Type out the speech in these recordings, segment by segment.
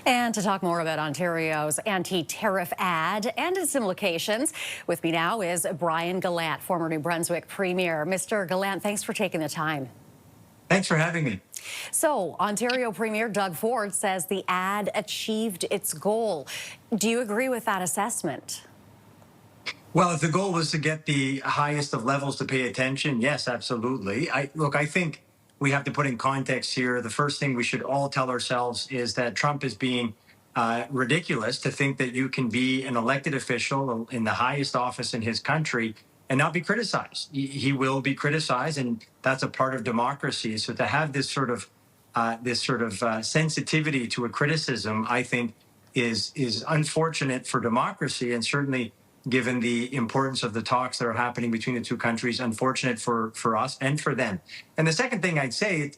And to talk more about Ontario's anti-tariff ad and its implications, with me now is Brian Gallant, former New Brunswick Premier. Mr. Gallant, thanks for taking the time. Thanks for having me. So, Ontario Premier Doug Ford says the ad achieved its goal. Do you agree with that assessment? Well, if the goal was to get the highest of levels to pay attention, yes, absolutely. I think we have to put in context here. The first thing we should all tell ourselves is that Trump is being ridiculous to think that you can be an elected official in the highest office in his country and not be criticized. He will be criticized, and that's a part of democracy. So to have this sort of sensitivity to a criticism, I think, is unfortunate for democracy, and certainly, given the importance of the talks that are happening between the two countries, unfortunate for us and for them. And the second thing I'd say,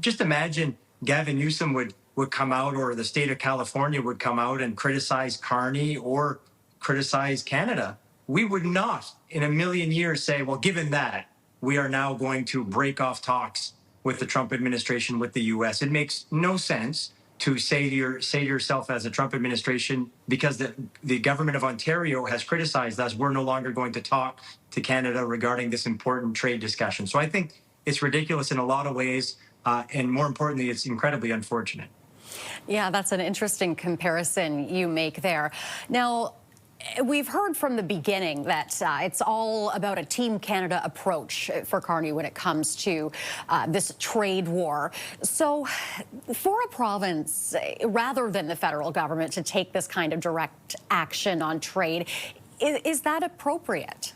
just imagine Gavin Newsom would come out, or the state of California would come out and criticize Carney or criticize Canada. We would not in a million years say, well, given that, we are now going to break off talks with the Trump administration, with the U.S. It makes no sense to say to yourself as a Trump administration, because the government of Ontario has criticized us, we're no longer going to talk to Canada regarding this important trade discussion. So I think it's ridiculous in a lot of ways, and more importantly, it's incredibly unfortunate. Yeah, that's an interesting comparison you make there. Now, we've heard from the beginning that it's all about a Team Canada approach for Carney when it comes to this trade war. So for a province, rather than the federal government, to take this kind of direct action on trade, is that appropriate?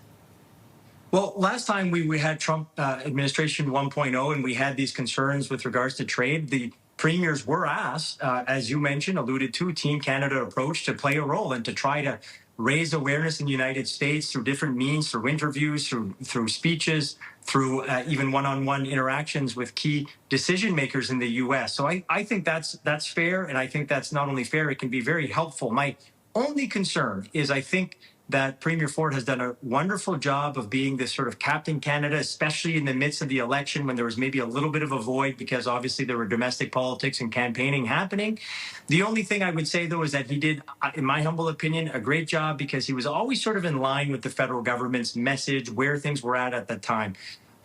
Well, last time we had Trump administration 1.0 and we had these concerns with regards to trade, the premiers were asked, as you mentioned, alluded to, Team Canada approach to play a role and to try to raise awareness in the United States through different means, through interviews, through speeches, through even one-on-one interactions with key decision makers in the U.S. So I think that's fair, and I think that's not only fair, it can be very helpful. My only concern is I think that Premier Ford has done a wonderful job of being this sort of Captain Canada, especially in the midst of the election when there was maybe a little bit of a void because obviously there were domestic politics and campaigning happening. The only thing I would say, though, is that he did, in my humble opinion, a great job because he was always sort of in line with the federal government's message, where things were at the time.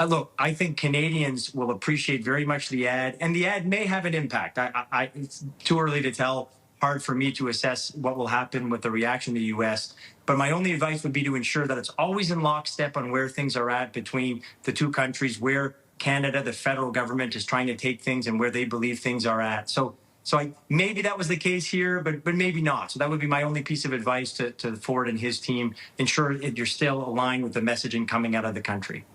Look, I think Canadians will appreciate very much the ad, and the ad may have an impact. It's too early to tell. Hard for me to assess what will happen with the reaction in the U.S. But my only advice would be to ensure that it's always in lockstep on where things are at between the two countries, where Canada, the federal government, is trying to take things and where they believe things are at. So maybe that was the case here, but maybe not. So that would be my only piece of advice to Ford and his team. Ensure that you're still aligned with the messaging coming out of the country.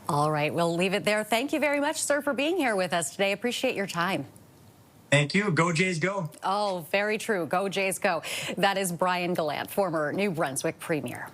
All right, we'll leave it there. Thank you very much, sir, for being here with us today. Appreciate your time. Thank you. Go Jays, go. Oh, very true. Go Jays, go. That is Brian Gallant, former New Brunswick Premier.